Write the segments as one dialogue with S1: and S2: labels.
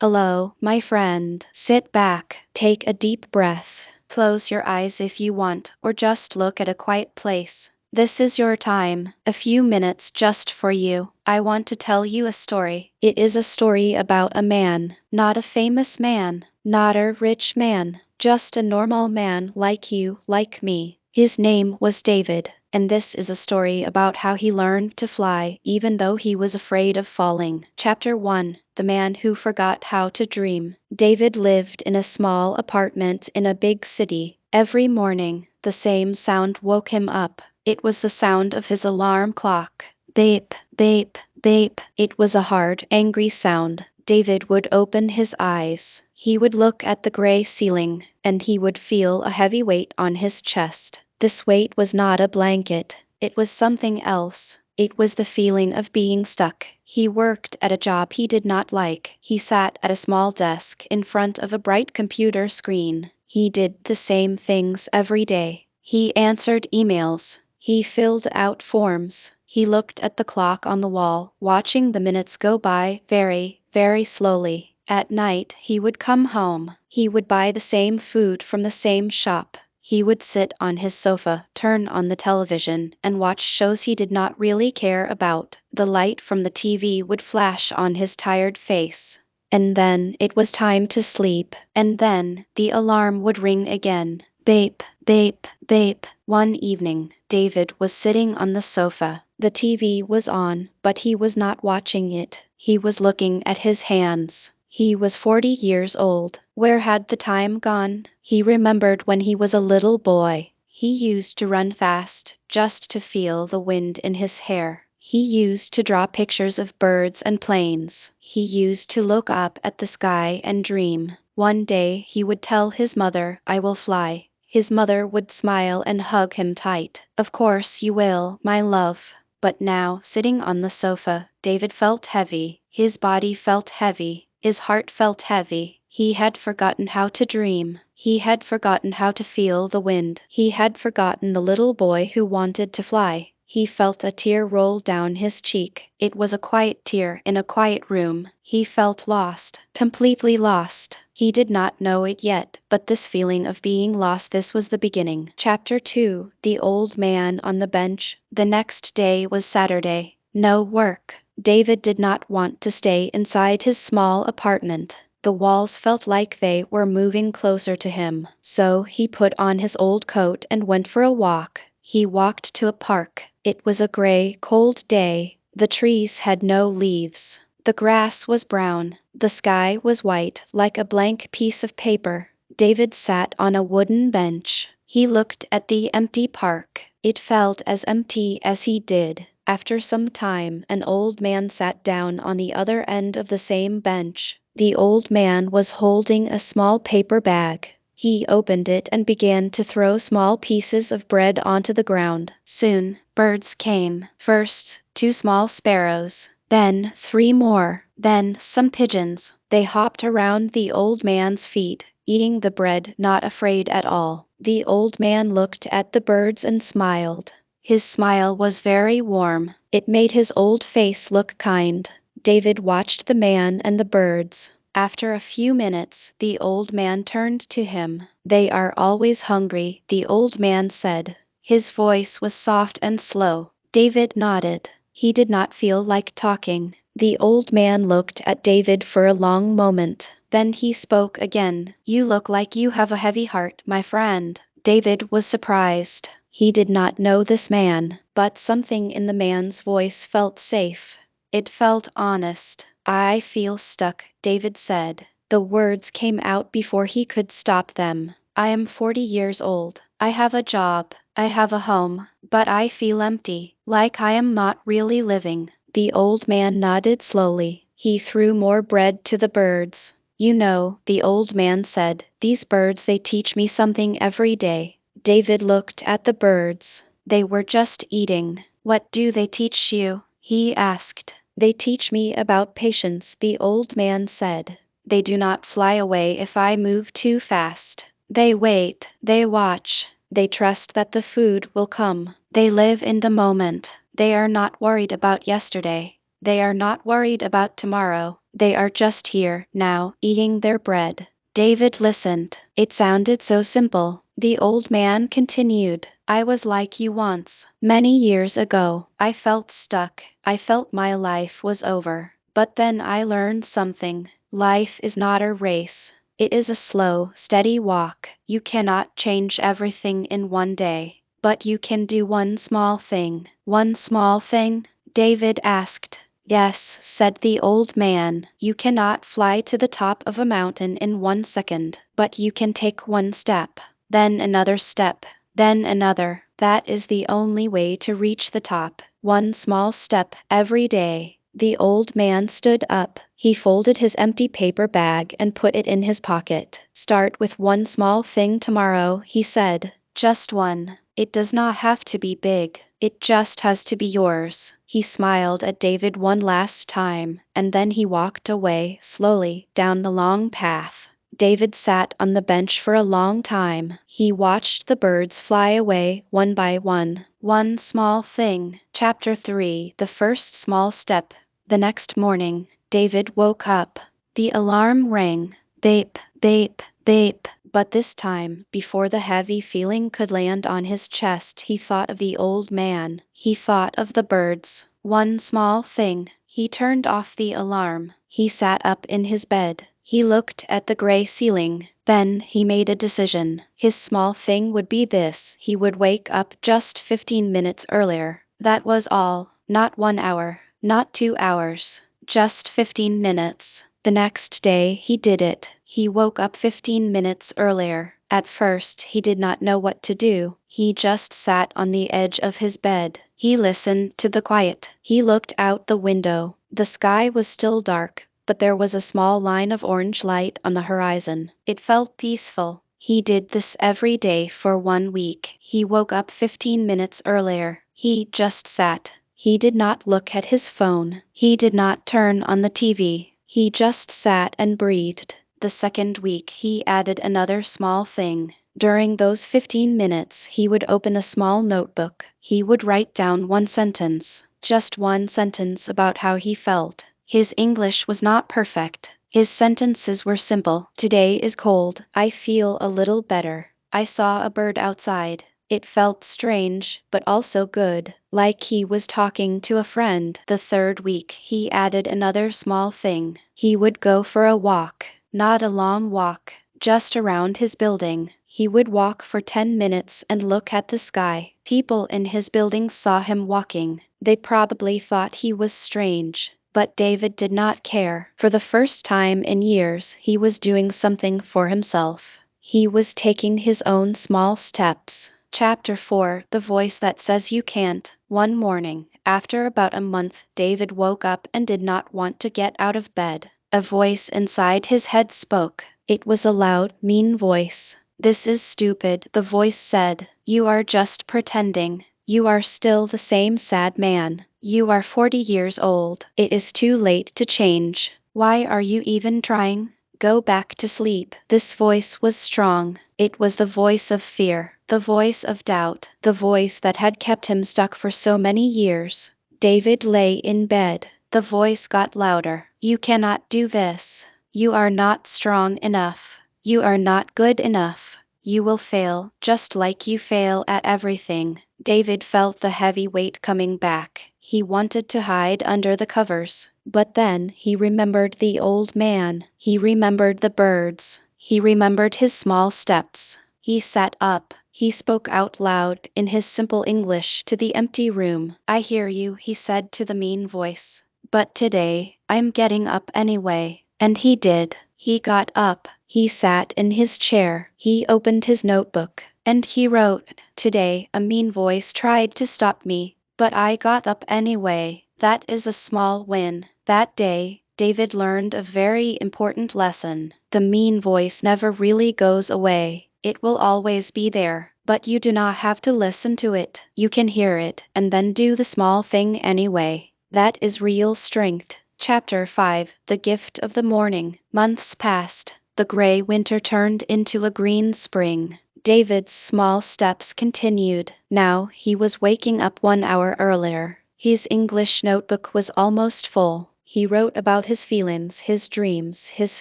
S1: Hello, my friend. Sit back, take a deep breath, close your eyes if you want, or just look at a quiet place. This is your time, a few minutes just for you. I want to tell you a story. It is a story about a man, not a famous man, not a rich man, just a normal man like you, like me. His name was David, and this is a story about how he learned to fly even though he was afraid of falling. Chapter 1: The Man Who Forgot How to Dream. David lived in a small apartment in a big city. Every morning, the same sound woke him up. It was the sound of his alarm clock. Beep, beep, beep. It was a hard, angry sound. David would open his eyes. He would look at the gray ceiling, and he would feel a heavy weight on his chest. This weight was not a blanket. It was something else. It was the feeling of being stuck. He worked at a job he did not like. He sat at a small desk in front of a bright computer screen. He did the same things every day. He answered emails. He filled out forms. He looked at the clock on the wall, watching the minutes go by very, very slowly. At night, he would come home. He would buy the same food from the same shop. He would sit on his sofa, turn on the television, and watch shows he did not really care about. The light from the TV would flash on his tired face. And then it was time to sleep. And then the alarm would ring again. Beep, beep, beep. One evening, David was sitting on the sofa. The TV was on, but he was not watching it. He was looking at his hands. He was 40 years old. Where had the time gone? He remembered when he was a little boy. He used to run fast, just to feel the wind in his hair. He used to draw pictures of birds and planes. He used to look up at the sky and dream. One day he would tell his mother, "I will fly." His mother would smile and hug him tight. "Of course you will, my love." But now, sitting on the sofa, David felt heavy. His body felt heavy. His heart felt heavy. He had forgotten how to dream. He had forgotten how to feel the wind. He had forgotten the little boy who wanted to fly. He felt a tear roll down his cheek. It was a quiet tear in a quiet room. He felt lost, completely lost. He did not know it yet, but this feeling of being lost, this was the beginning. Chapter 2: The Old Man on the Bench. The next day was Saturday. No work. David did not want to stay inside his small apartment. The walls felt like they were moving closer to him. So he put on his old coat and went for a walk. He walked to a park. It was a gray, cold day. The trees had no leaves. The grass was brown. The sky was white, like a blank piece of paper. David sat on a wooden bench. He looked at the empty park. It felt as empty as he did. After some time, an old man sat down on the other end of the same bench. The old man was holding a small paper bag. He opened it and began to throw small pieces of bread onto the ground. Soon, birds came. First, 2 small sparrows, then 3 more, then some pigeons. They hopped around the old man's feet, eating the bread, not afraid at all. The old man looked at the birds and smiled. His smile was very warm. It made his old face look kind. David watched the man and the birds. After a few minutes, the old man turned to him. "They are always hungry," the old man said. His voice was soft and slow. David nodded. He did not feel like talking. The old man looked at David for a long moment. Then he spoke again. "You look like you have a heavy heart, my friend." David was surprised. He did not know this man, but something in the man's voice felt safe. It felt honest. "I feel stuck," David said. The words came out before he could stop them. "I am 40 years old. I have a job. I have a home. But I feel empty, like I am not really living." The old man nodded slowly. He threw more bread to the birds. "You know," the old man said, "these birds, they teach me something every day." David looked at the birds. They were just eating. "What do they teach you?" he asked. "They teach me about patience," the old man said. "They do not fly away if I move too fast. They wait, they watch, they trust that the food will come. They live in the moment. They are not worried about yesterday." They are not worried about tomorrow. They are just here, now, eating their bread. David listened. It sounded so simple. The old man continued. I was like you once. Many years ago, I felt stuck. I felt my life was over. But then I learned something. Life is not a race. It is a slow, steady walk. You cannot change everything in one day. But you can do one small thing. One small thing? David asked. Yes, said the old man, you cannot fly to the top of a mountain in 1 second, but you can take one step, then another step, then another. That is the only way to reach the top. One small step every day. The old man stood up. He folded his empty paper bag and put it in his pocket. Start with one small thing tomorrow, he said. Just one. It does not have to be big. It just has to be yours. He smiled at David one last time, and then he walked away slowly down the long path. David sat on the bench for a long time. He watched the birds fly away one by one. One small thing. Chapter 3. The First Small Step. The next morning, David woke up. The alarm rang. Bape, bape, bape. But this time, before the heavy feeling could land on his chest, he thought of the old man. He thought of the birds. One small thing. He turned off the alarm. He sat up in his bed. He looked at the gray ceiling. Then he made a decision. His small thing would be this. He would wake up just 15 minutes earlier. That was all. Not 1 hour. Not 2 hours. Just 15 minutes. The next day he did it. He woke up 15 minutes earlier. At first he did not know what to do. He just sat on the edge of his bed. He listened to the quiet. He looked out the window. The sky was still dark, but there was a small line of orange light on the horizon. It felt peaceful. He did this every day for 1 week. He woke up 15 minutes earlier. He just sat. He did not look at his phone. He did not turn on the TV. He just sat and breathed. The second week he added another small thing. During those 15 minutes he would open a small notebook. He would write down one sentence, just one sentence about how he felt. His English was not perfect. His sentences were simple. Today is cold. I feel a little better. I saw a bird outside. It felt strange, but also good, like he was talking to a friend. The third week he added another small thing. He would go for a walk. Not a long walk, just around his building. He would walk for 10 minutes and look at the sky. People in his building saw him walking. They probably thought he was strange. But David did not care. For the first time in years, he was doing something for himself. He was taking his own small steps. Chapter 4. The Voice That Says You Can't. One morning, after about a month, David woke up and did not want to get out of bed. A voice inside his head spoke. It was a loud, mean voice. This is stupid, the voice said. You are just pretending. You are still the same sad man. You are 40 years old. It is too late to change. Why are you even trying? Go back to sleep. This voice was strong. It was the voice of fear, the voice of doubt, the voice that had kept him stuck for so many years. David lay in bed. The voice got louder. You cannot do this. You are not strong enough. You are not good enough. You will fail, just like you fail at everything. David felt the heavy weight coming back. He wanted to hide under the covers, but then he remembered the old man. He remembered the birds. He remembered his small steps. He sat up. He spoke out loud in his simple English to the empty room. I hear you, he said to the mean voice. But today, I'm getting up anyway. And he did. He got up. He sat in his chair. He opened his notebook. And he wrote, Today, a mean voice tried to stop me, but I got up anyway. That is a small win. That day, David learned a very important lesson. The mean voice never really goes away. It will always be there, but you do not have to listen to it. You can hear it and then do the small thing anyway. That is real strength. Chapter 5. The Gift of the Morning. Months passed. The gray winter turned into a green spring. David's small steps continued. Now he was waking up 1 hour earlier. His English notebook was almost full. He wrote about his feelings, his dreams, his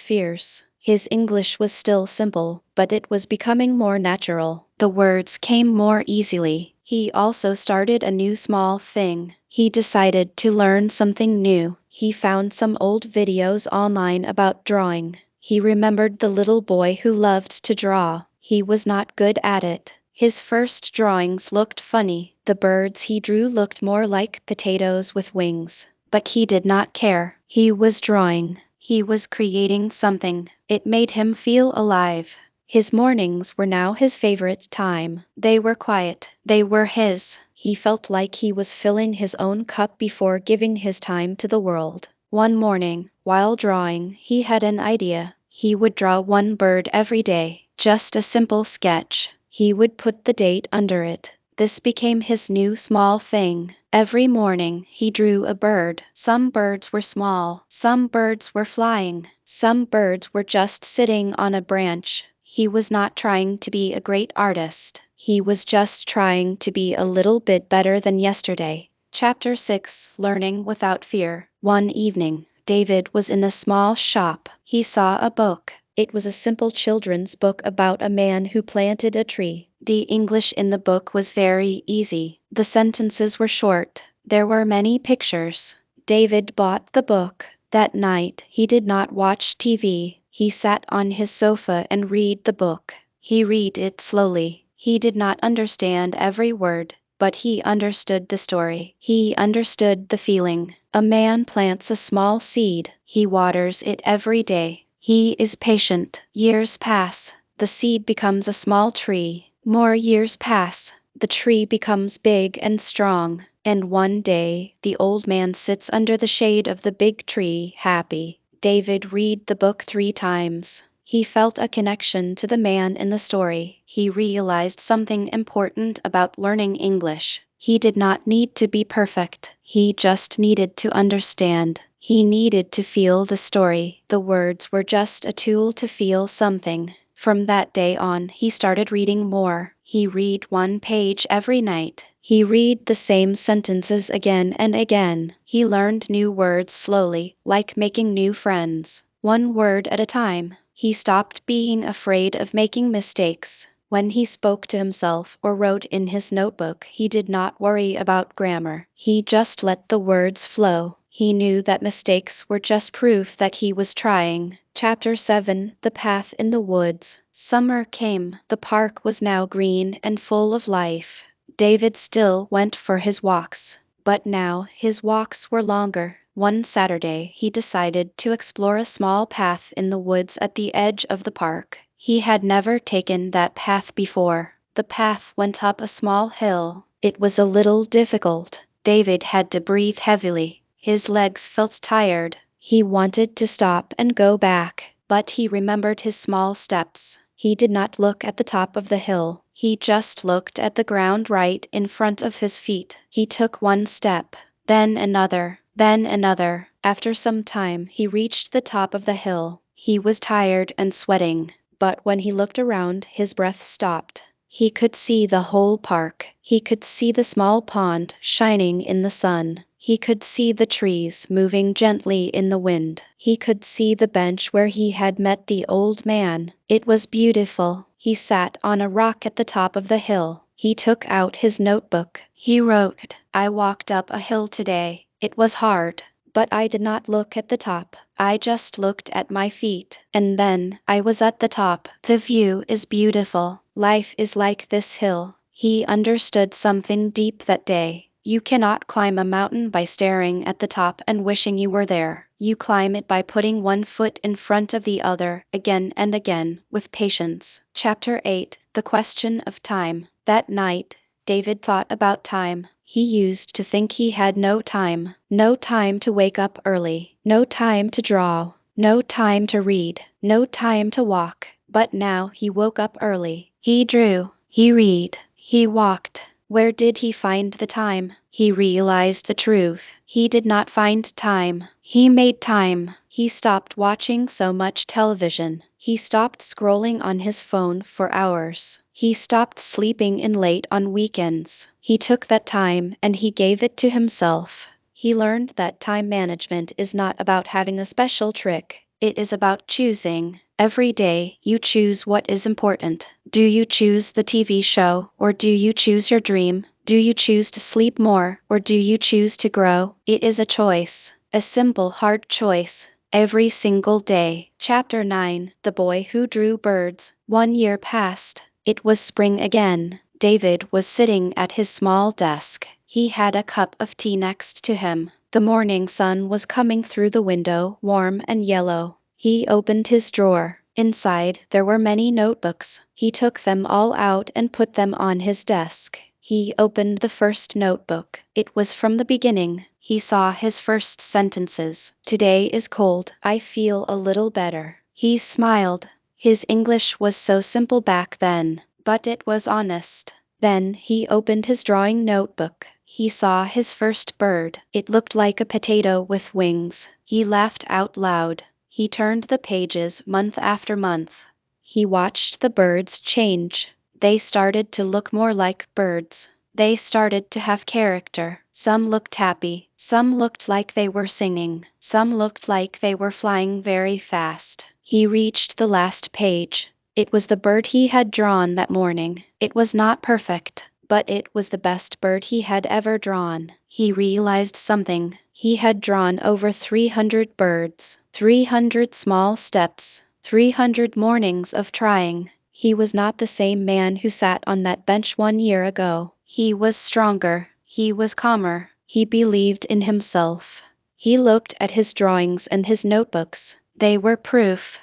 S1: fears. His English was still simple, but it was becoming more natural. The words came more easily. He also started a new small thing. He decided to learn something new. He found some old videos online about drawing. He remembered the little boy who loved to draw. He was not good at it. His first drawings looked funny. The birds he drew looked more like potatoes with wings. But he did not care. He was drawing. He was creating something. It made him feel alive. His mornings were now his favorite time. They were quiet. They were his. He felt like he was filling his own cup before giving his time to the world. One morning, while drawing, he had an idea. He would draw one bird every day, just a simple sketch. He would put the date under it. This became his new small thing. Every morning he drew a bird. Some birds were small, some birds were flying, some birds were just sitting on a branch. He was not trying to be a great artist. He was just trying to be a little bit better than yesterday. Chapter 6: Learning Without Fear. One evening, David was in a small shop. He saw a book. It was a simple children's book about a man who planted a tree. The English in the book was very easy. The sentences were short. There were many pictures. David bought the book. That night, he did not watch TV. He sat on his sofa and read the book. He read it slowly. He did not understand every word, but he understood the story. He understood the feeling. A man plants a small seed. He waters it every day. He is patient. Years pass. The seed becomes a small tree. More years pass. The tree becomes big and strong. And one day, the old man sits under the shade of the big tree, happy. David read the book 3 times. He felt a connection to the man in the story. He realized something important about learning English. He did not need to be perfect. He just needed to understand. He needed to feel the story. The words were just a tool to feel something. From that day on, he started reading more. He read 1 page every night. He read the same sentences again and again. He learned new words slowly, like making new friends. 1 word at a time. He stopped being afraid of making mistakes. When he spoke to himself or wrote in his notebook, he did not worry about grammar. He just let the words flow. He knew that mistakes were just proof that he was trying. Chapter 7: The Path in the Woods. Summer came. The park was now green and full of life. David still went for his walks, but now his walks were longer. One Saturday, he decided to explore a small path in the woods at the edge of the park. He had never taken that path before. The path went up a small hill. It was a little difficult. David had to breathe heavily. His legs felt tired. He wanted to stop and go back, but he remembered his small steps. He did not look at the top of the hill. He just looked at the ground right in front of his feet. He took 1 step, then another, then another. After some time, he reached the top of the hill. He was tired and sweating, but when he looked around, his breath stopped. He could see the whole park. He could see the small pond shining in the sun. He could see the trees moving gently in the wind. He could see the bench where he had met the old man. It was beautiful. He sat on a rock at the top of the hill. He took out his notebook. He wrote, "I walked up a hill today. It was hard, but I did not look at the top. I just looked at my feet, and then I was at the top. The view is beautiful. Life is like this hill." He understood something deep that day. You cannot climb a mountain by staring at the top and wishing you were there. You climb it by putting 1 foot in front of the other, again and again, with patience. Chapter 8: The Question of Time. That night, David thought about time. He used to think he had no time. No time to wake up early. No time to draw. No time to read. No time to walk. But now he woke up early. He drew. He read. He walked. Where did he find the time? He realized the truth. He did not find time. He made time. He stopped watching so much television. He stopped scrolling on his phone for hours. He stopped sleeping in late on weekends. He took that time and he gave it to himself. He learned that time management is not about having a special trick. It is about choosing. Every day, you choose what is important. Do you choose the TV show, or do you choose your dream? Do you choose to sleep more, or do you choose to grow? It is a choice. A simple, hard choice. Every single day. Chapter 9. The Boy Who Drew Birds. 1 year passed. It was spring again. David was sitting at his small desk. He had a cup of tea next to him. The morning sun was coming through the window, warm and yellow. He opened his drawer. Inside, there were many notebooks. He took them all out and put them on his desk. He opened the first notebook. It was from the beginning. He saw his first sentences. Today is cold. I feel a little better. He smiled. His English was so simple back then, but it was honest. Then he opened his drawing notebook. He saw his first bird. It looked like a potato with wings. He laughed out loud. He turned the pages month after month. He watched the birds change. They started to look more like birds. They started to have character. Some looked happy. Some looked like they were singing. Some looked like they were flying very fast. He reached the last page. It was the bird he had drawn that morning. It was not perfect, but it was the best bird he had ever drawn. He realized something. He had drawn over 300 birds, 300 small steps, 300 mornings of trying. He was not the same man who sat on that bench 1 year ago. He was stronger. He was calmer. He believed in himself. He looked at his drawings and his notebooks. They were proof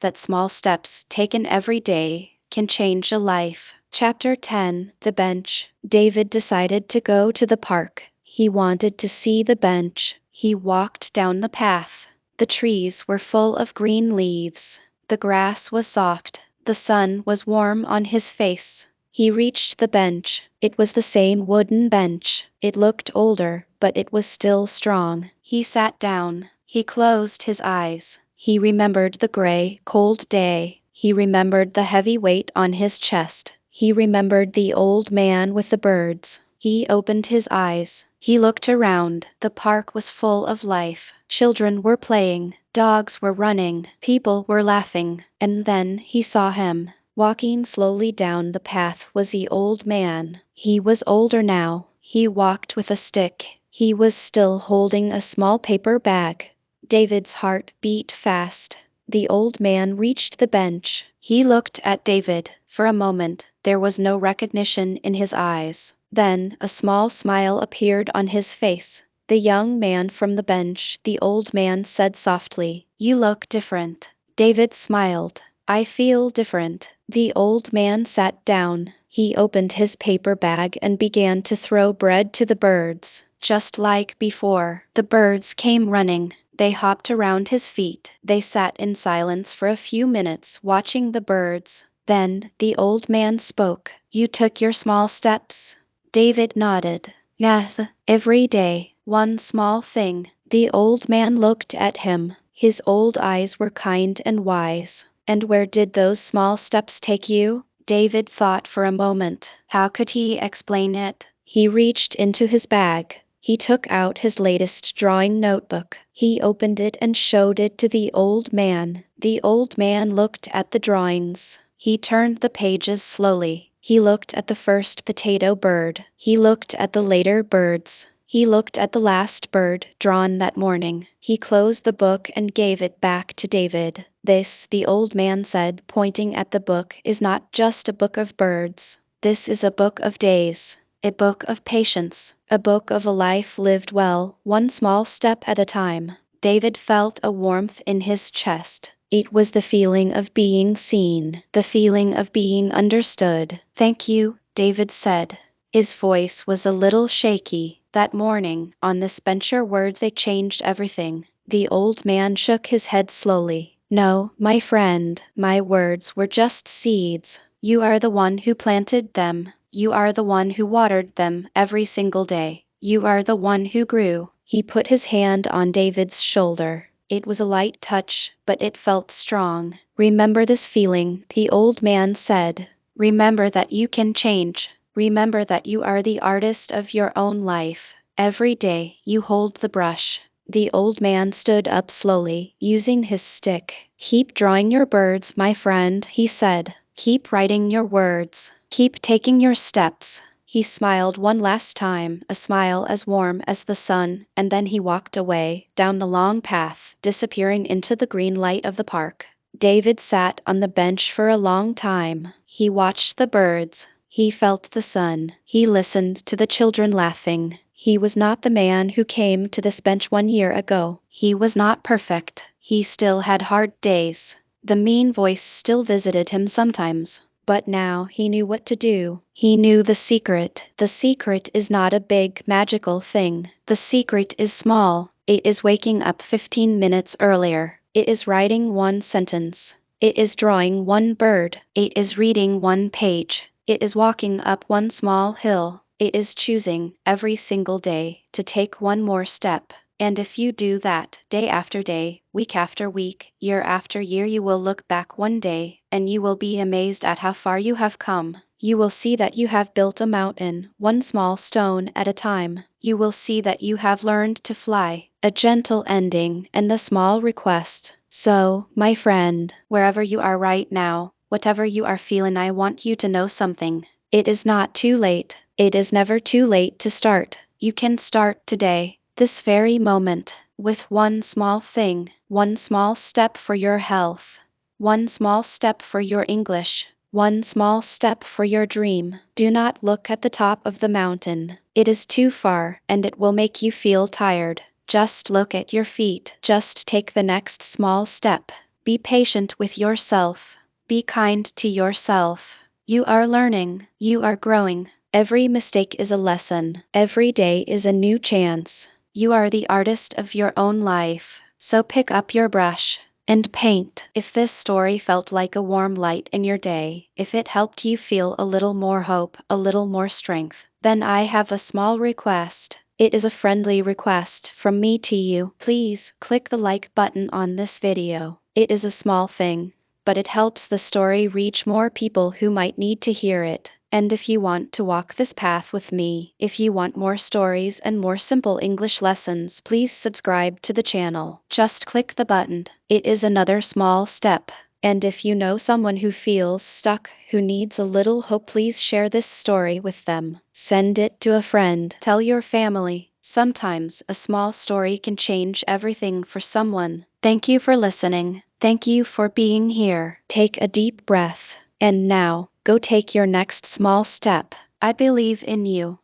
S1: that small steps taken every day can change a life. Chapter 10. The Bench. David decided to go to the park. He wanted to see the bench. He walked down the path. The trees were full of green leaves. The grass was soft. The sun was warm on his face. He reached the bench. It was the same wooden bench. It looked older, but it was still strong. He sat down. He closed his eyes. He remembered the gray, cold day. He remembered the heavy weight on his chest. He remembered the old man with the birds. He opened his eyes. He looked around. The park was full of life. Children were playing. Dogs were running. People were laughing. And then he saw him. Walking slowly down the path was the old man. He was older now. He walked with a stick. He was still holding a small paper bag. David's heart beat fast. The old man reached the bench. He looked at David. For a moment, there was no recognition in his eyes. Then a small smile appeared on his face. The young man from the bench, the old man said softly, "You look different." David smiled. "I feel different." The old man sat down. He opened his paper bag and began to throw bread to the birds. Just like before, the birds came running. They hopped around his feet. They sat in silence for a few minutes watching the birds. Then the old man spoke. "You took your small steps?" David nodded. "Yes, every day, one small thing." The old man looked at him. His old eyes were kind and wise. "And where did those small steps take you?" David thought for a moment. How could he explain it? He reached into his bag. He took out his latest drawing notebook. He opened it and showed it to the old man. The old man looked at the drawings. He turned the pages slowly. He looked at the first potato bird. He looked at the later birds. He looked at the last bird, drawn that morning. He closed the book and gave it back to David. "This," the old man said, pointing at the book, "is not just a book of birds. This is a book of days. A book of patience, a book of a life lived well, one small step at a time." David felt a warmth in his chest. It was the feeling of being seen, the feeling of being understood. "Thank you," David said. His voice was a little shaky. That morning, on this bench, your words, they changed everything. The old man shook his head slowly. "No, my friend, my words were just seeds. You are the one who planted them. You are the one who watered them every single day. You are the one who grew." He put his hand on David's shoulder. It was a light touch, but it felt strong. Remember this feeling, the old man said. Remember that you can change. Remember that you are the artist of your own life. Every day, you hold the brush. The old man stood up slowly, using his stick. Keep drawing your birds, my friend, he said. Keep writing your words. Keep taking your steps. He smiled one last time, a smile as warm as the sun, and then he walked away, down the long path, disappearing into the green light of the park. David sat on the bench for a long time. He watched the birds. He felt the sun. He listened to the children laughing. He was not the man who came to this bench 1 year ago. He was not perfect. He still had hard days. The mean voice still visited him sometimes. But now he knew what to do. He knew the secret. The secret is not a big, magical thing. The secret is small. It is waking up 15 minutes earlier. It is writing one sentence. It is drawing one bird. It is reading one page. It is walking up one small hill. It is choosing, every single day, to take one more step. And if you do that, day after day, week after week, year after year, you will look back one day, and you will be amazed at how far you have come. You will see that you have built a mountain, one small stone at a time. You will see that you have learned to fly, a gentle ending, and the small request. So, my friend, wherever you are right now, whatever you are feeling, I want you to know something. It is not too late. It is never too late to start. You can start today, this very moment, with one small thing, one small step for your health, one small step for your English, one small step for your dream. Do not look at the top of the mountain. It is too far, and it will make you feel tired. Just look at your feet. Just take the next small step. Be patient with yourself. Be kind to yourself. You are learning. You are growing. Every mistake is a lesson. Every day is a new chance. You are the artist of your own life. So pick up your brush and paint. If this story felt like a warm light in your day, if it helped you feel a little more hope, a little more strength, then I have a small request. It is a friendly request from me to you. Please click the like button on this video. It is a small thing, but it helps the story reach more people who might need to hear it. And if you want to walk this path with me, if you want more stories and more simple English lessons, please subscribe to the channel. Just click the button. It is another small step. And if you know someone who feels stuck, who needs a little hope, please share this story with them. Send it to a friend. Tell your family. Sometimes a small story can change everything for someone. Thank you for listening. Thank you for being here. Take a deep breath. And now, go take your next small step. I believe in you.